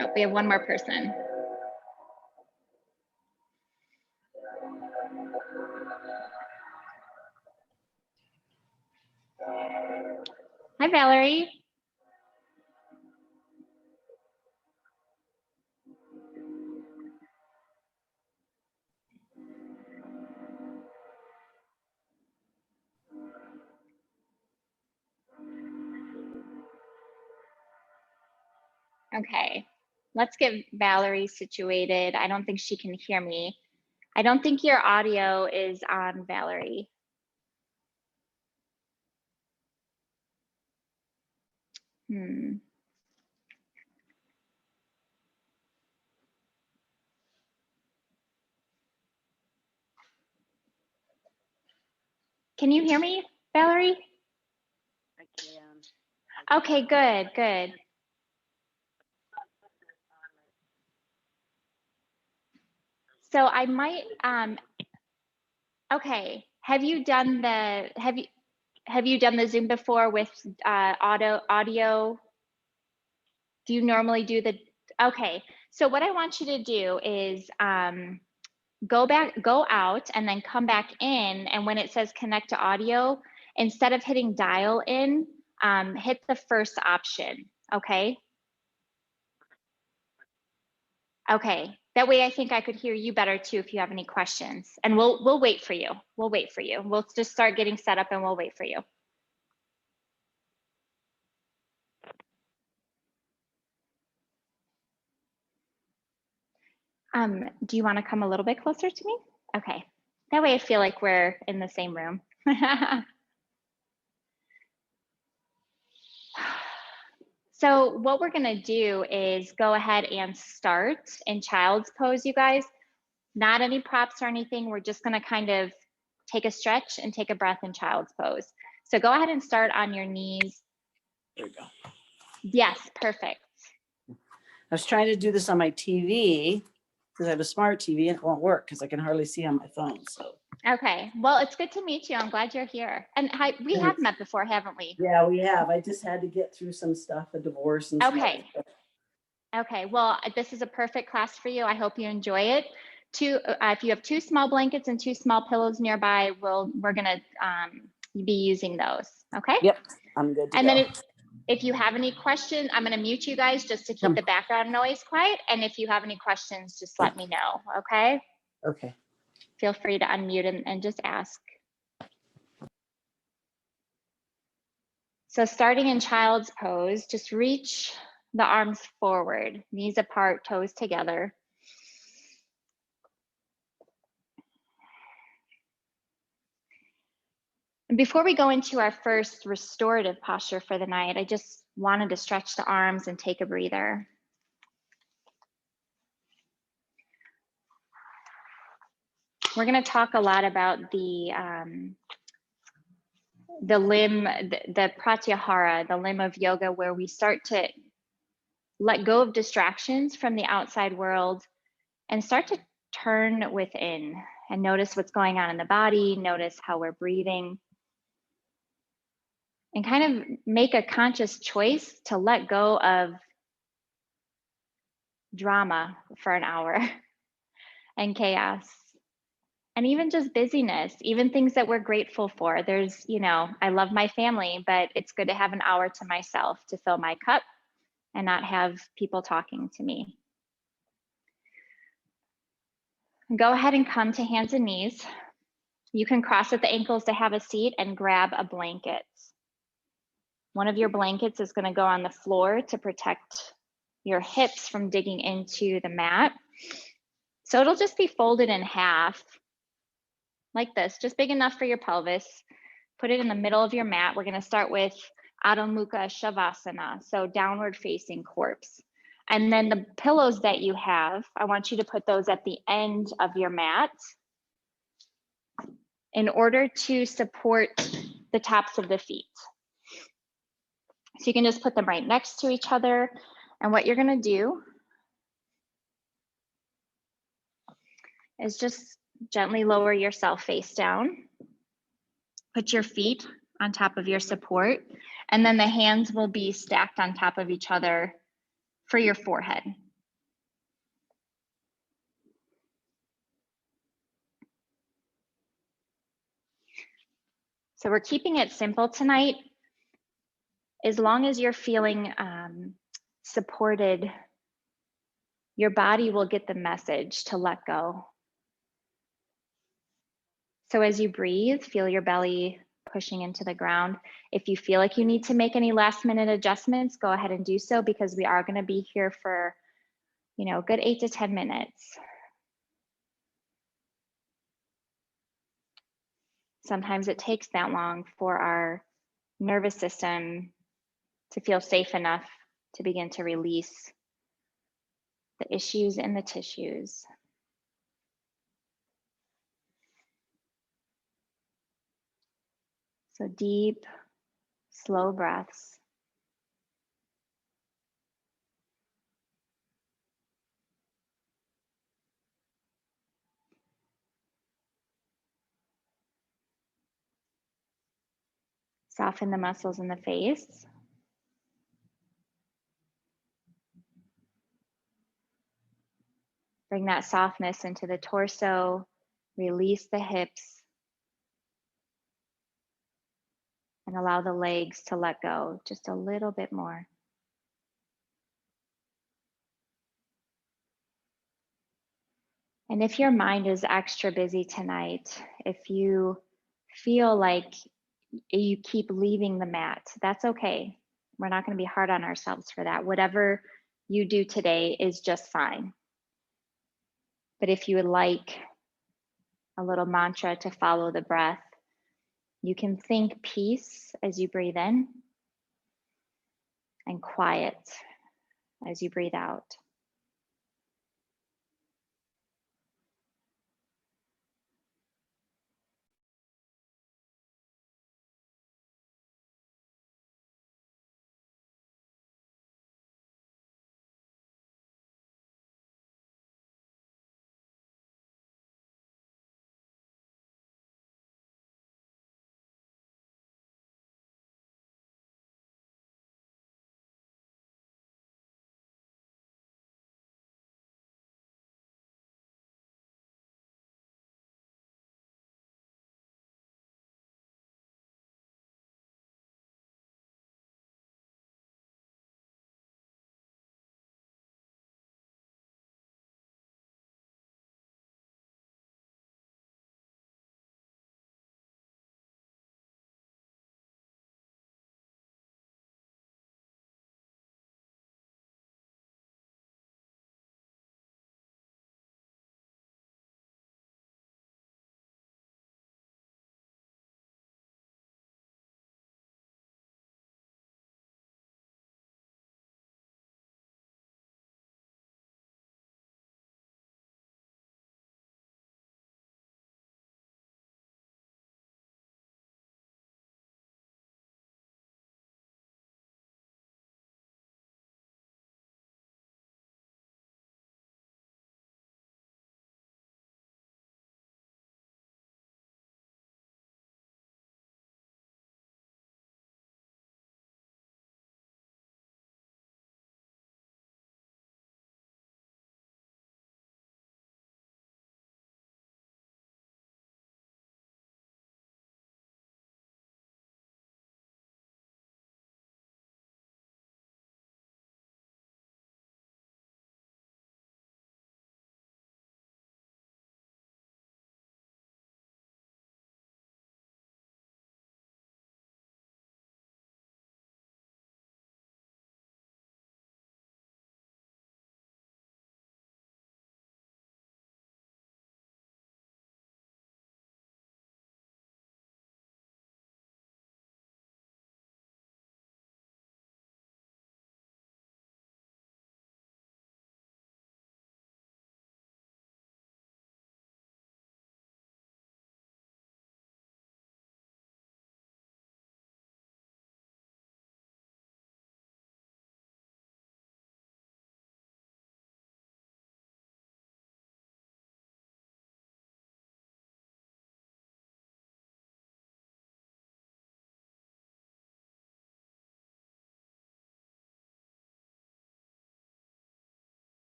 Oh, we have one more person. Hi, Valerie. Okay, let's get Valerie situated. I don't think she can hear me. I don't think your audio is on, Valerie. Can you hear me, Valerie? I can. Okay, good, good. So I might, okay. Have you done the Zoom before with audio? Do you normally do the, okay. So what I want you to do is go out and then come back in. And when it says connect to audio, instead of hitting dial in, hit the first option, okay? Okay, that way I think I could hear you better too if you have any questions. And we'll wait for you. We'll wait for you. We'll just start getting set up and we'll wait for you. Do you want to come a little bit closer to me? Okay, that way I feel like we're in the same room. So what we're gonna do is go ahead and start in child's pose, you guys. Not any props or anything. We're just gonna kind of take a stretch and take a breath in child's pose. So go ahead and start on your knees. There we go. Yes, perfect. I was trying to do this on my TV because I have a smart TV and it won't work because I can hardly see on my phone. So. Okay, well, it's good to meet you. I'm glad you're here. And hi, we have met before, haven't we? Yeah, we have. I just had to get through some stuff, a divorce and okay. Okay, well, this is a perfect class for you. I hope you enjoy it. If you have 2 small blankets and 2 small pillows nearby, we're gonna be using those. Okay. Yep, I'm good to and go. Then if you have any questions, I'm gonna mute you guys just to keep the background noise quiet. And if you have any questions, just let me know. Okay. Okay. Feel free to unmute and just ask. So starting in child's pose, just reach the arms forward, knees apart, toes together. And before we go into our first restorative posture for the night, I just wanted to stretch the arms and take a breather. We're going to talk a lot about the limb, the pratyahara, the limb of yoga, where we start to let go of distractions from the outside world and start to turn within and notice what's going on in the body, notice how we're breathing, and kind of make a conscious choice to let go of drama for an hour and chaos. And even just busyness, even things that we're grateful for. There's, I love my family, but it's good to have an hour to myself to fill my cup and not have people talking to me. Go ahead and come to hands and knees. You can cross at the ankles to have a seat and grab a blanket. One of your blankets is going to go on the floor to protect your hips from digging into the mat. So it'll just be folded in half like this, just big enough for your pelvis. Put it in the middle of your mat. We're going to start with Adho Mukha Shavasana, so downward facing corpse. And then the pillows that you have, I want you to put those at the end of your mat in order to support the tops of the feet. So you can just put them right next to each other. And what you're going to do is just gently lower yourself face down. Put your feet on top of your support, and then the hands will be stacked on top of each other for your forehead. So we're keeping it simple tonight. As long as you're feeling supported, your body will get the message to let go. So as you breathe, feel your belly pushing into the ground. If you feel like you need to make any last minute adjustments, go ahead and do so, because we are going to be here for, a good 8 to 10 minutes. Sometimes it takes that long for our nervous system to feel safe enough to begin to release the issues in the tissues. So deep, slow breaths. Soften the muscles in the face. Bring that softness into the torso. Release the hips. And allow the legs to let go just a little bit more. And if your mind is extra busy tonight, if you feel like you keep leaving the mat, that's okay. We're not going to be hard on ourselves for that. Whatever you do today is just fine. But if you would like a little mantra to follow the breath, you can think peace as you breathe in and quiet as you breathe out.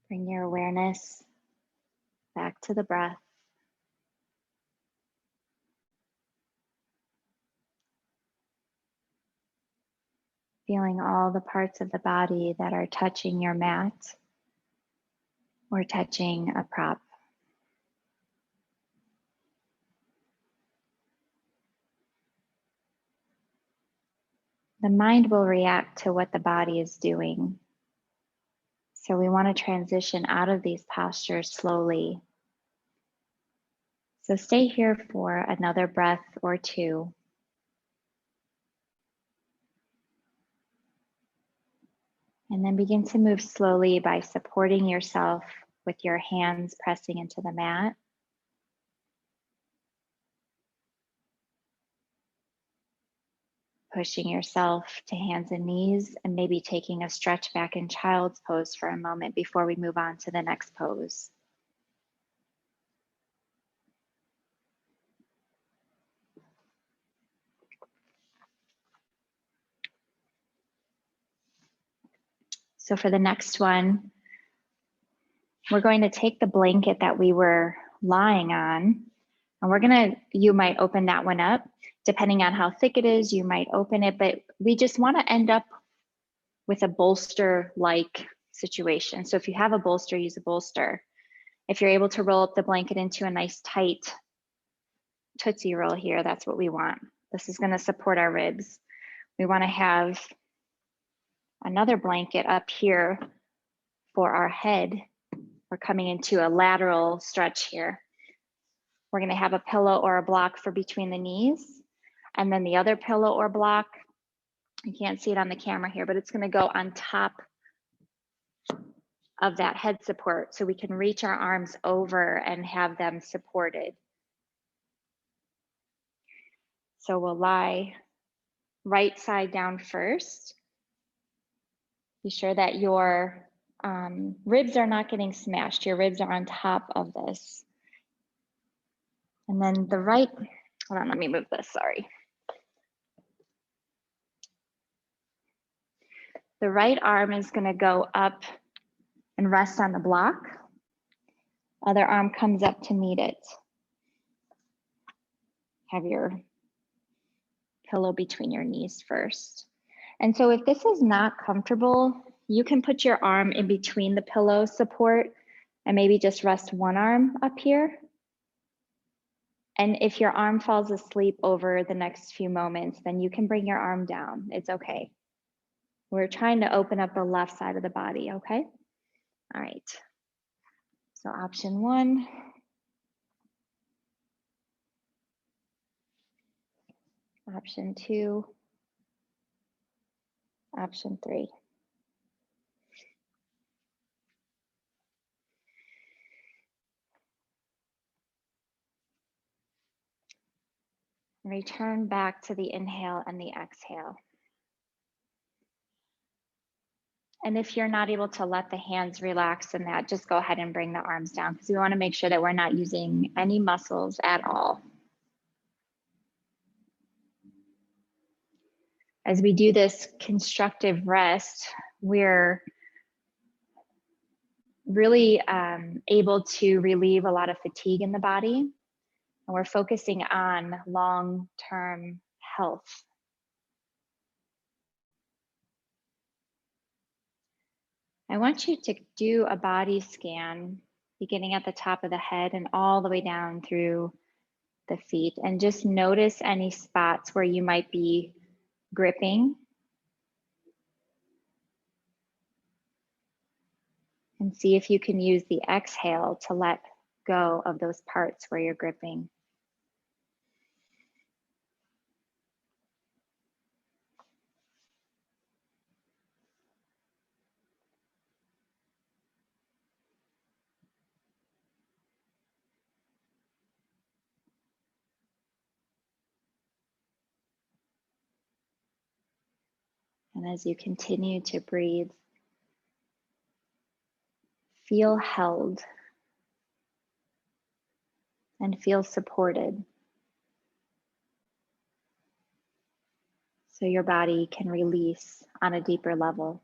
Bring your awareness back to the breath. Feeling all the parts of the body that are touching your mat or touching a prop. The mind will react to what the body is doing. So we want to transition out of these postures slowly. So stay here for another breath or two. And then begin to move slowly by supporting yourself with your hands pressing into the mat. Pushing yourself to hands and knees, and maybe taking a stretch back in child's pose for a moment before we move on to the next pose. So for the next one, we're going to take the blanket that we were lying on, and you might open that one up. Depending on how thick it is, you might open it, but we just want to end up with a bolster-like situation. So if you have a bolster, use a bolster. If you're able to roll up the blanket into a nice tight Tootsie Roll here, that's what we want. This is going to support our ribs. We want to have another blanket up here for our head. We're coming into a lateral stretch here. We're going to have a pillow or a block for between the knees. And then the other pillow or block, you can't see it on the camera here, but it's going to go on top of that head support so we can reach our arms over and have them supported. So we'll lie right side down first. Be sure that your ribs are not getting smashed. Your ribs are on top of this. And then the right, hold on, let me move this, sorry. The right arm is gonna go up and rest on the block. Other arm comes up to meet it. Have your pillow between your knees first. And so if this is not comfortable, you can put your arm in between the pillow support and maybe just rest one arm up here. And if your arm falls asleep over the next few moments, then you can bring your arm down. It's okay. We're trying to open up the left side of the body, okay? All right. So option one. Option two. Option three. Return back to the inhale and the exhale. And if you're not able to let the hands relax in that, just go ahead and bring the arms down because we want to make sure that we're not using any muscles at all. As we do this constructive rest, we're really able to relieve a lot of fatigue in the body. And we're focusing on long-term health. I want you to do a body scan beginning at the top of the head and all the way down through the feet, and just notice any spots where you might be gripping. And see if you can use the exhale to let go of those parts where you're gripping. And as you continue to breathe, feel held and feel supported. So your body can release on a deeper level.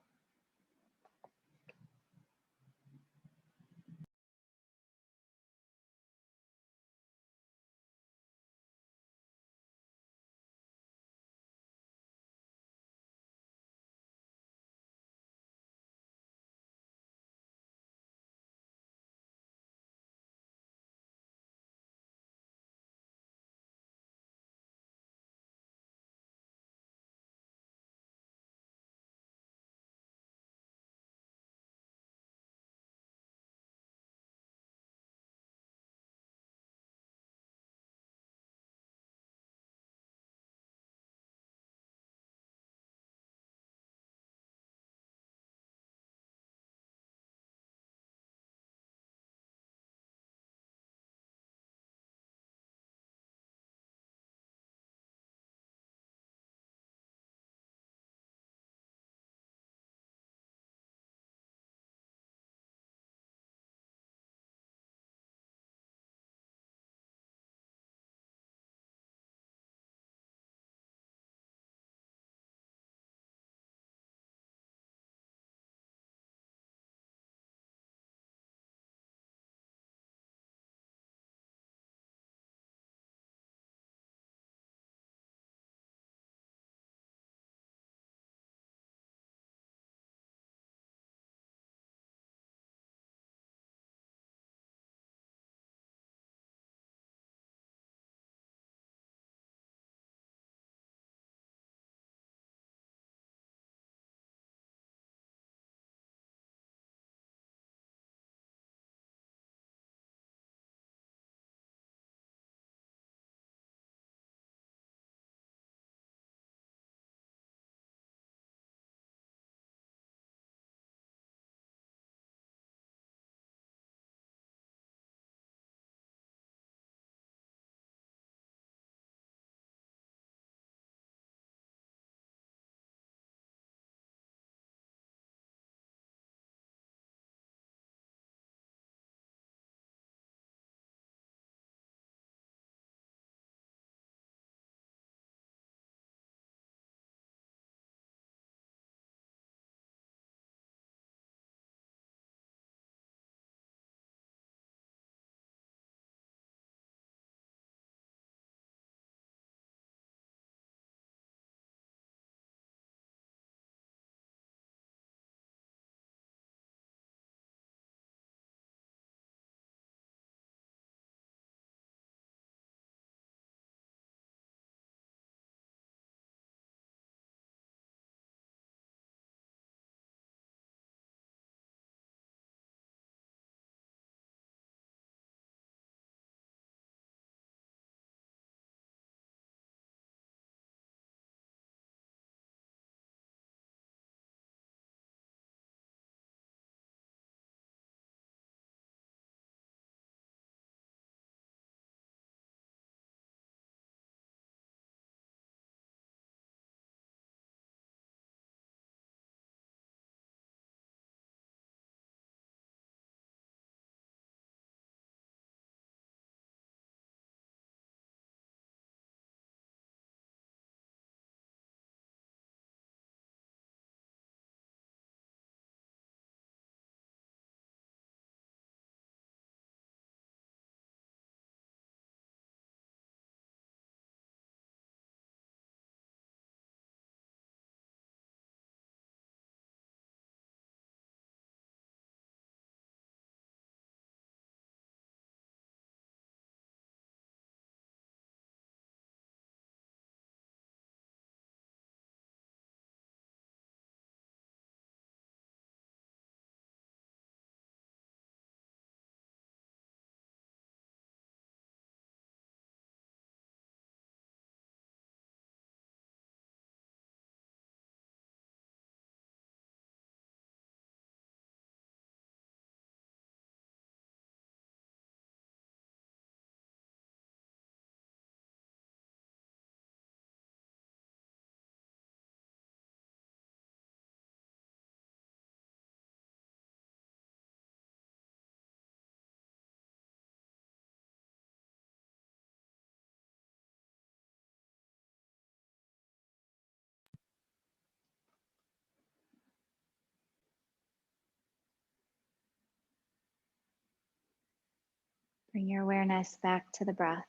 Bring your awareness back to the breath.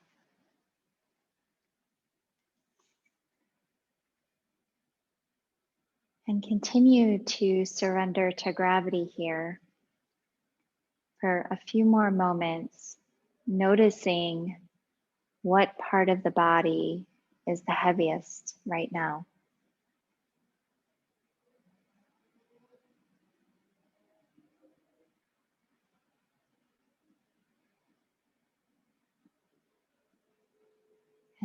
And continue to surrender to gravity here for a few more moments, noticing what part of the body is the heaviest right now.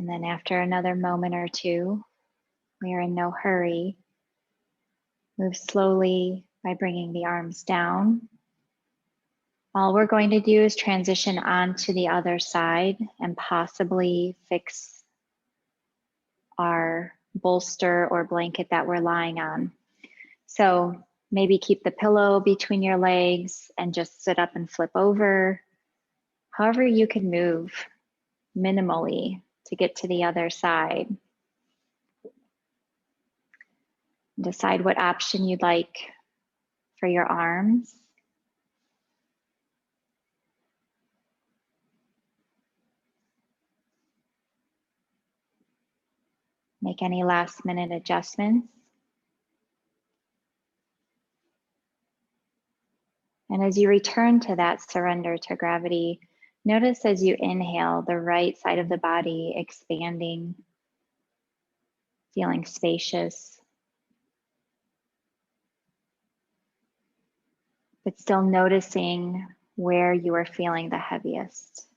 And then after another moment or two, we are in no hurry. Move slowly by bringing the arms down. All we're going to do is transition onto the other side and possibly fix our bolster or blanket that we're lying on. So maybe keep the pillow between your legs and just sit up and flip over. However you can move minimally to get to the other side. Decide what option you'd like for your arms. Make any last minute adjustments. And as you return to that surrender to gravity, notice as you inhale the right side of the body expanding, feeling spacious, but still noticing where you are feeling the heaviest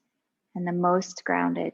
and the most grounded.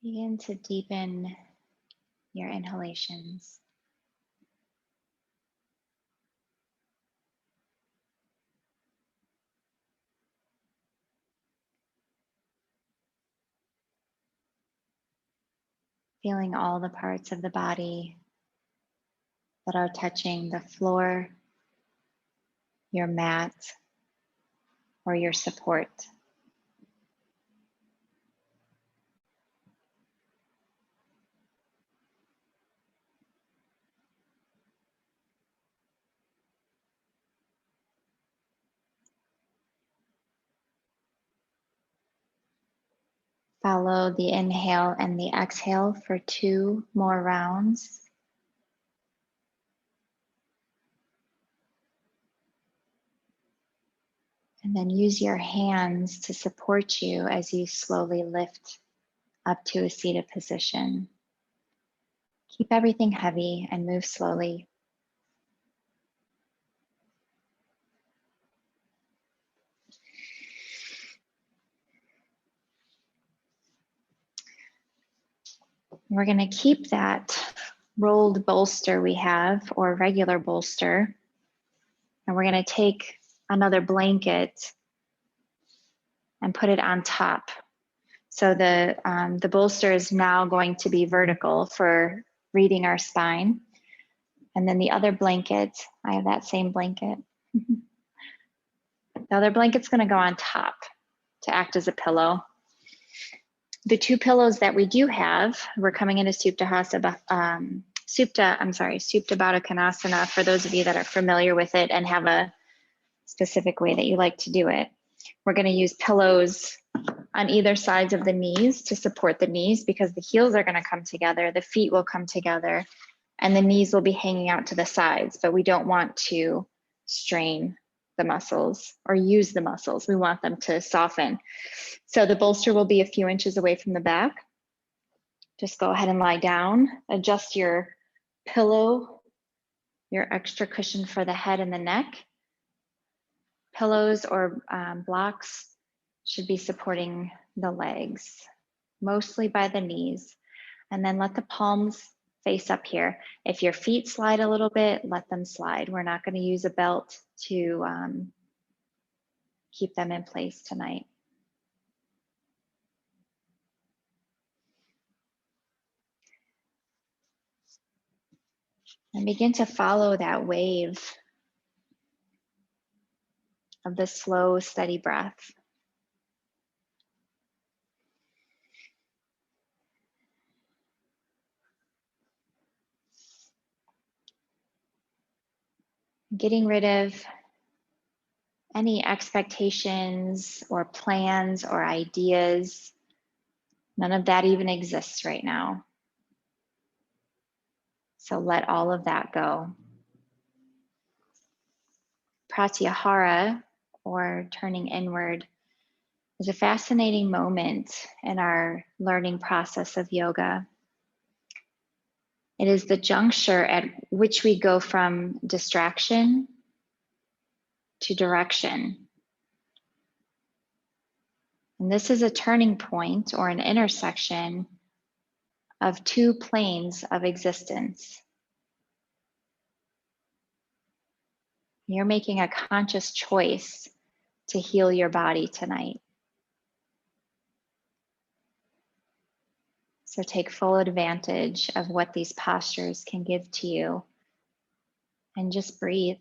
Begin to deepen your inhalations. Feeling all the parts of the body that are touching the floor, your mat, or your support. Follow the inhale and the exhale for 2 more rounds. And then use your hands to support you as you slowly lift up to a seated position. Keep everything heavy and move slowly. We're going to keep that rolled bolster we have, or regular bolster, and we're going to take another blanket and put it on top. So the bolster is now going to be vertical for reading our spine. And then the other blanket, I have that same blanket. The other blanket's going to go on top to act as a pillow. The 2 pillows that we do have, we're coming into Supta Baddha Konasana, for those of you that are familiar with it and have a specific way that you like to do it. We're going to use pillows on either sides of the knees to support the knees, because the heels are going to come together, the feet will come together, and the knees will be hanging out to the sides, but we don't want to strain the muscles or use the muscles. We want them to soften. So the bolster will be a few inches away from the back. Just go ahead and lie down, adjust your pillow, your extra cushion for the head and the neck. Pillows or blocks should be supporting the legs, mostly by the knees. And then let the palms face up here. If your feet slide a little bit, let them slide. We're not going to use a belt to keep them in place tonight. And begin to follow that wave of the slow, steady breath. Getting rid of any expectations or plans or ideas. None of that even exists right now. So let all of that go. Pratyahara, or turning inward, is a fascinating moment in our learning process of yoga. It is the juncture at which we go from distraction to direction. And this is a turning point, or an intersection of 2 planes of existence. You're making a conscious choice to heal your body tonight. So take full advantage of what these postures can give to you, and just breathe.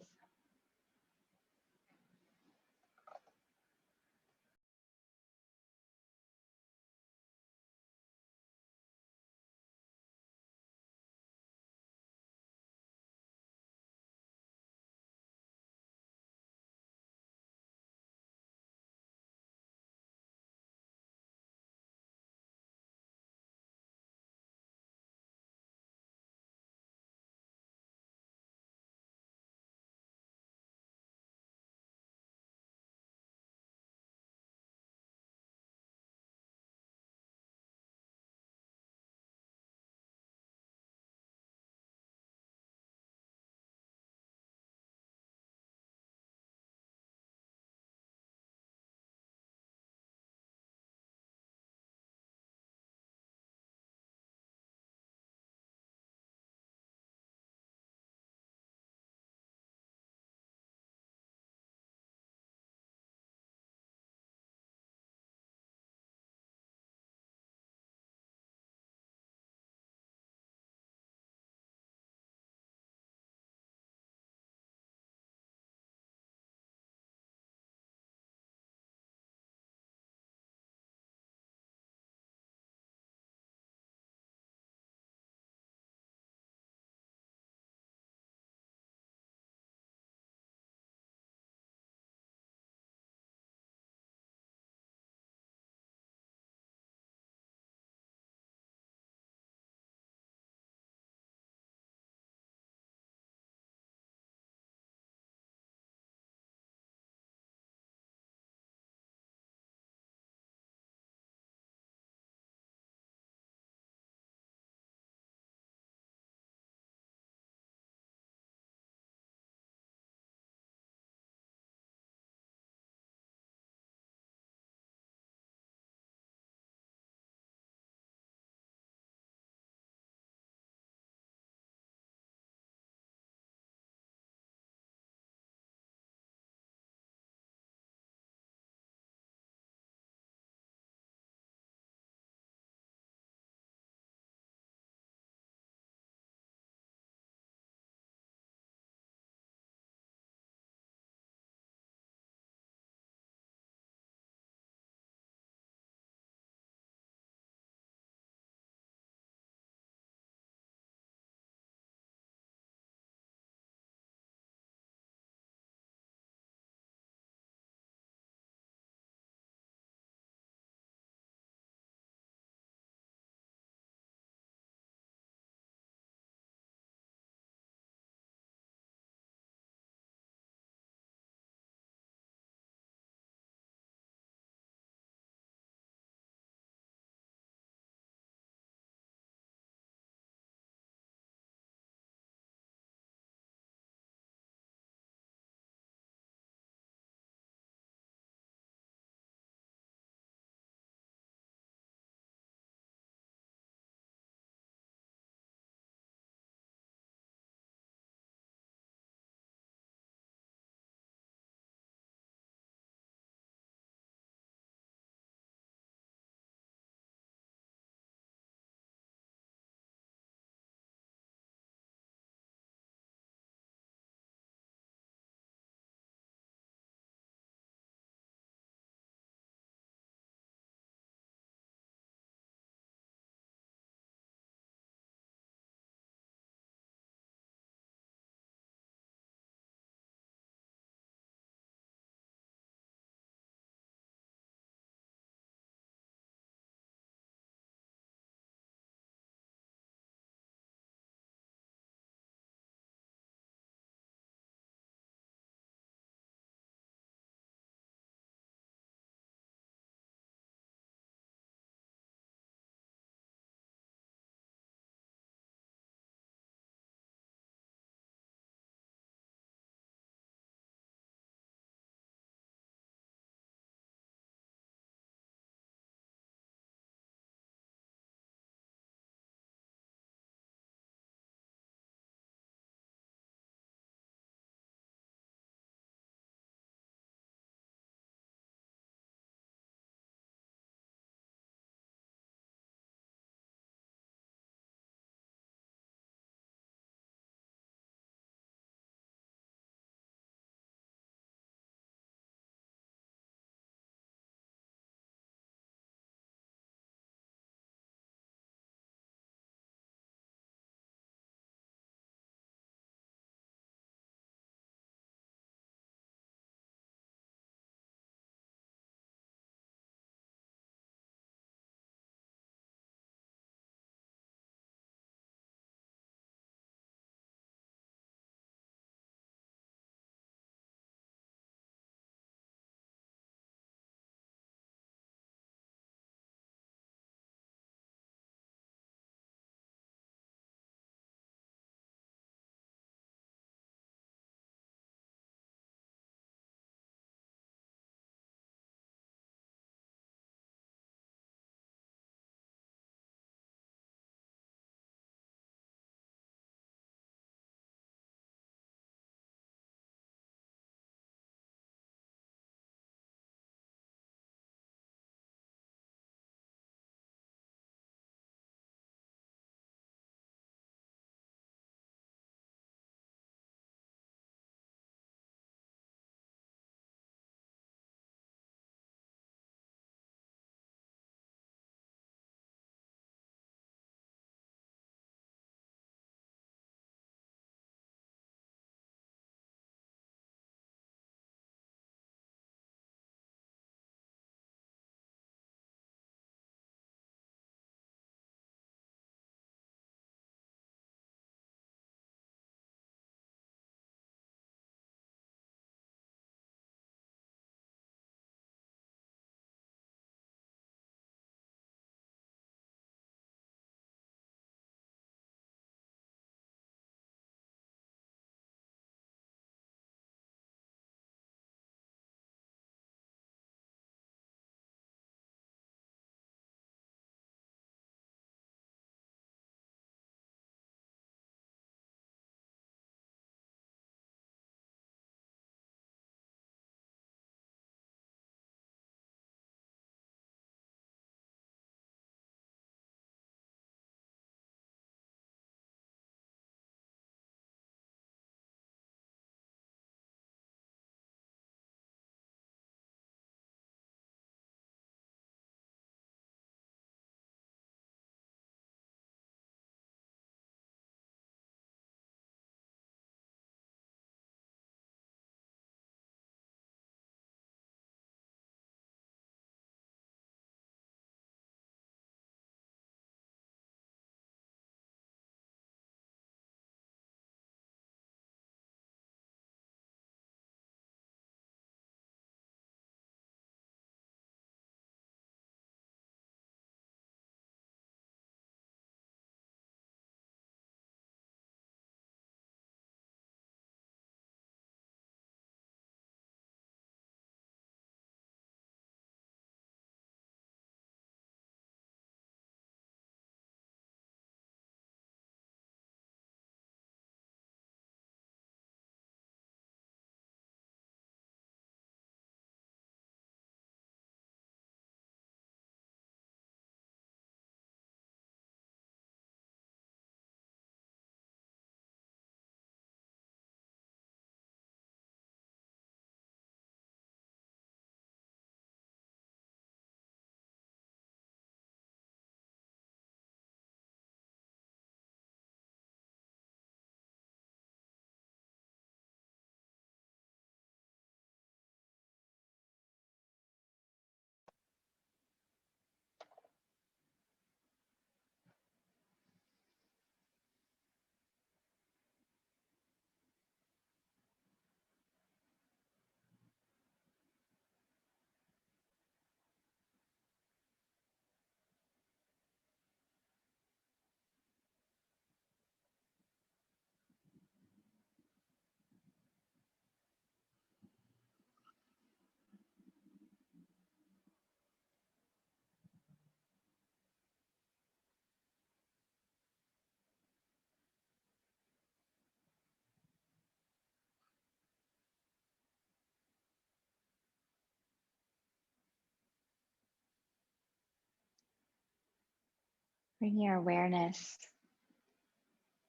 Bring your awareness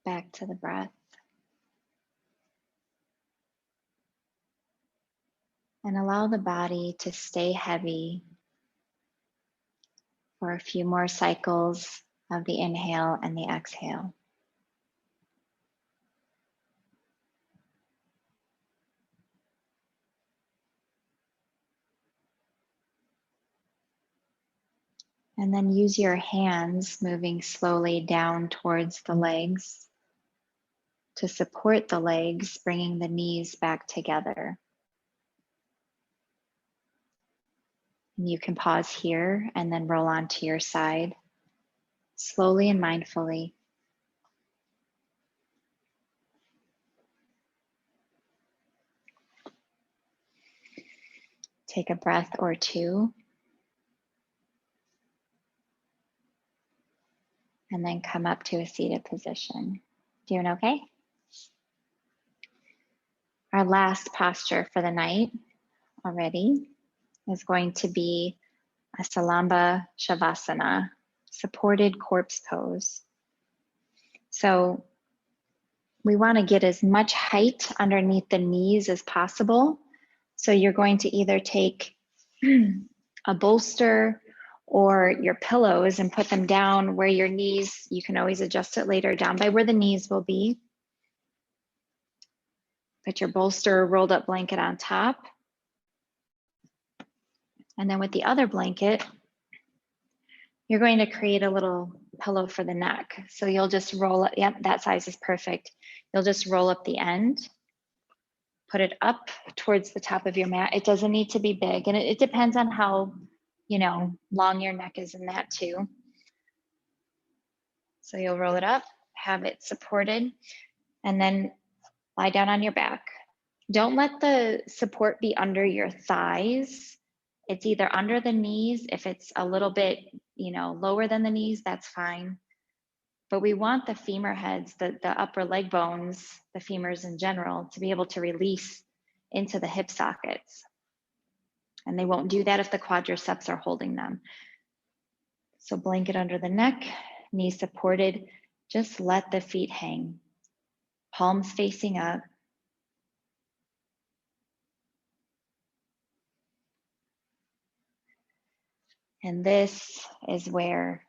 back to the breath. And allow the body to stay heavy for a few more cycles of the inhale and the exhale. And then use your hands moving slowly down towards the legs to support the legs, bringing the knees back together. And you can pause here and then roll onto your side, slowly and mindfully. Take a breath or two. And then come up to a seated position. Doing okay? Our last posture for the night already is going to be a Salamba Shavasana, supported corpse pose. So we want to get as much height underneath the knees as possible. So you're going to either take a bolster or your pillows and put them down where your knees, you can always adjust it later, down by where the knees will be. Put your bolster or rolled up blanket on top. And then with the other blanket, you're going to create a little pillow for the neck. So you'll just roll it, yep, that size is perfect. You'll just roll up the end, put it up towards the top of your mat. It doesn't need to be big, and it depends on how, long your neck is in that too. So you'll roll it up, have it supported, and then lie down on your back. Don't let the support be under your thighs. It's either under the knees. If it's a little bit, lower than the knees, that's fine. But we want the femur heads, the upper leg bones, the femurs in general, to be able to release into the hip sockets. And they won't do that if the quadriceps are holding them. So blanket under the neck, knees supported, just let the feet hang. Palms facing up. And this is where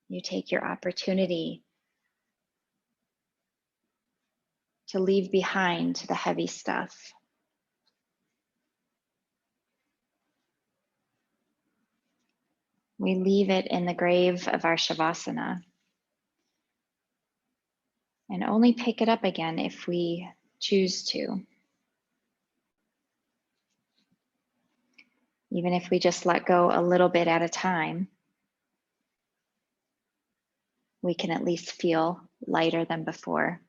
you take your opportunity to leave behind the heavy stuff. We leave it in the grave of our Shavasana and only pick it up again if we choose to. Even if we just let go a little bit at a time, we can at least feel lighter than before.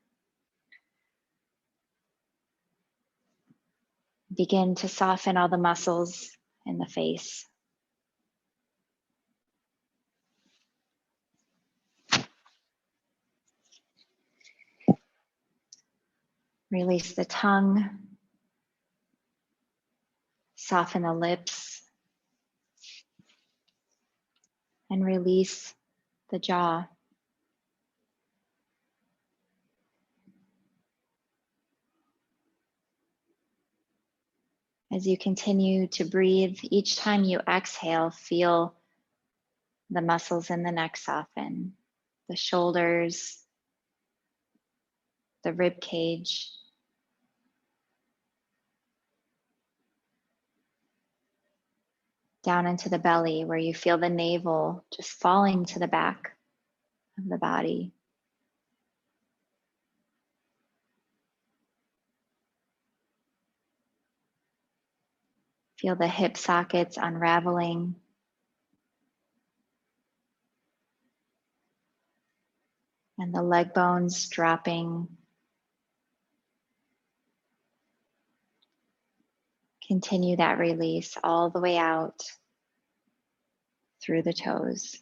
Begin to soften all the muscles in the face. Release the tongue. Soften the lips. And release the jaw. As you continue to breathe, each time you exhale, feel the muscles in the neck soften, the shoulders, the rib cage. Down into the belly where you feel the navel just falling to the back of the body. Feel the hip sockets unraveling. And the leg bones dropping. Continue that release all the way out through the toes.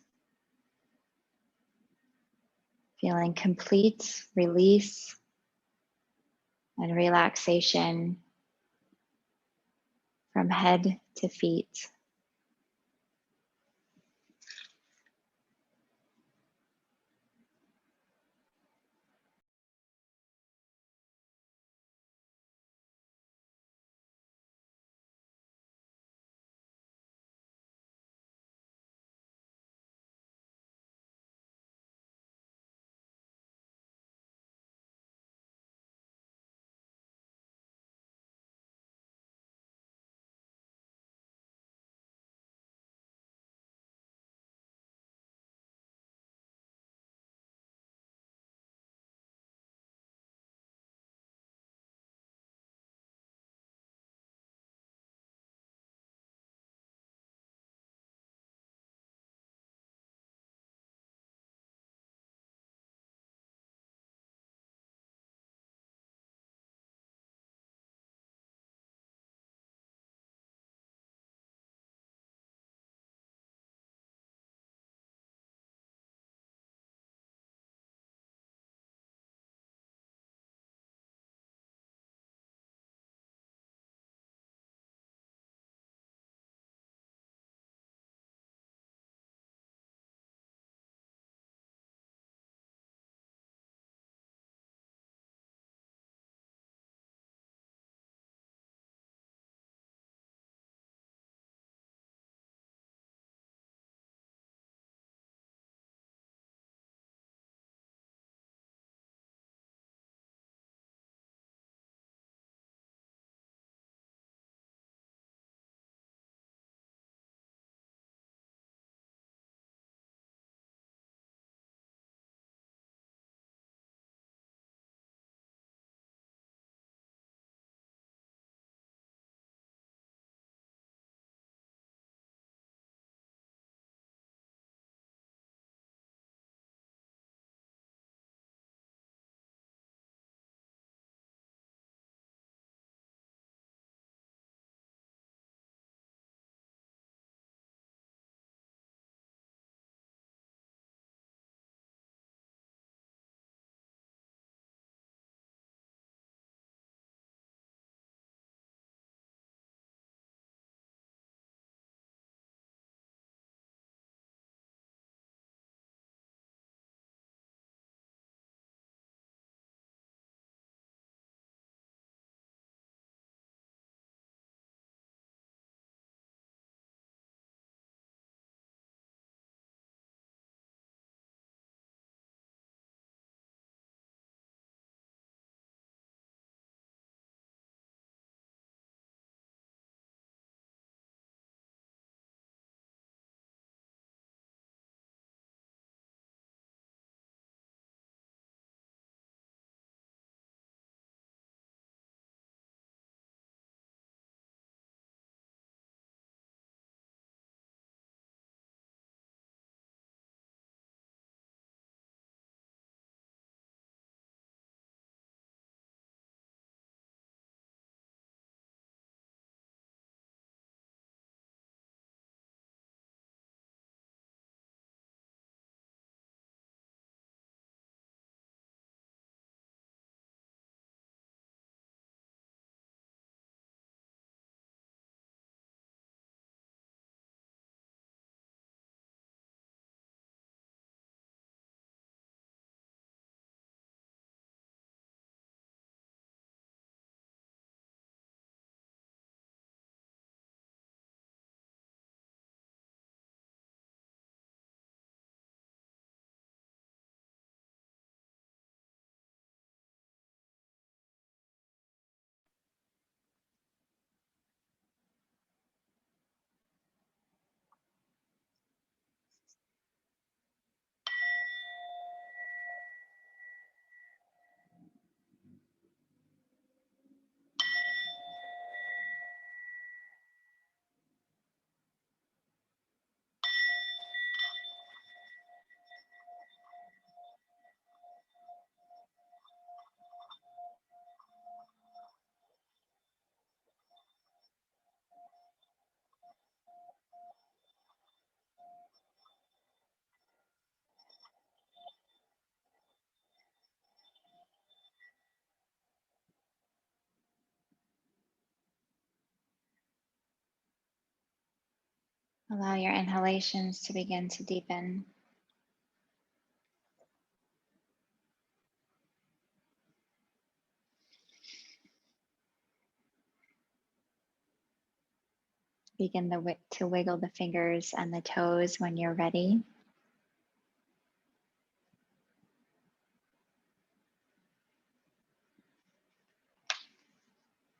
Feeling complete release and relaxation from head to feet. Allow your inhalations to begin to deepen. Begin to wiggle the fingers and the toes when you're ready.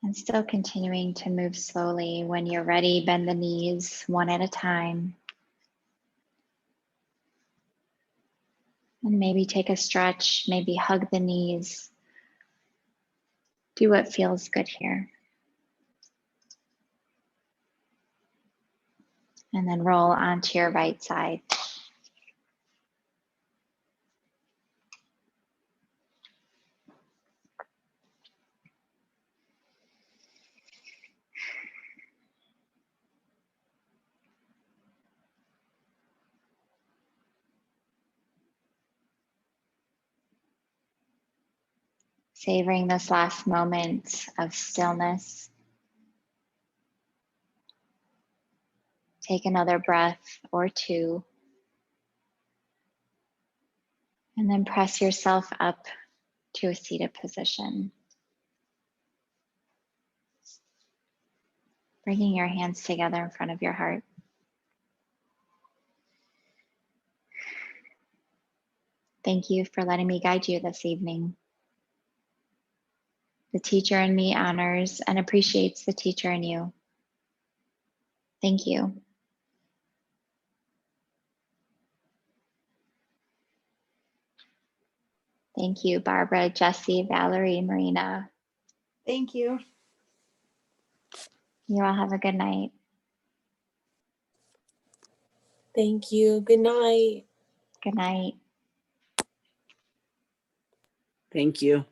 And still continuing to move slowly. When you're ready, bend the knees one at a time. And maybe take a stretch, maybe hug the knees. Do what feels good here. And then roll onto your right side. Savoring this last moment of stillness. Take another breath or two. And then press yourself up to a seated position. Bringing your hands together in front of your heart. Thank you for letting me guide you this evening. The teacher in me honors and appreciates the teacher in you. Thank you. Thank you, Barbara, Jessie, Valerie, Marina. Thank you. You all have a good night. Thank you. Good night. Good night. Thank you.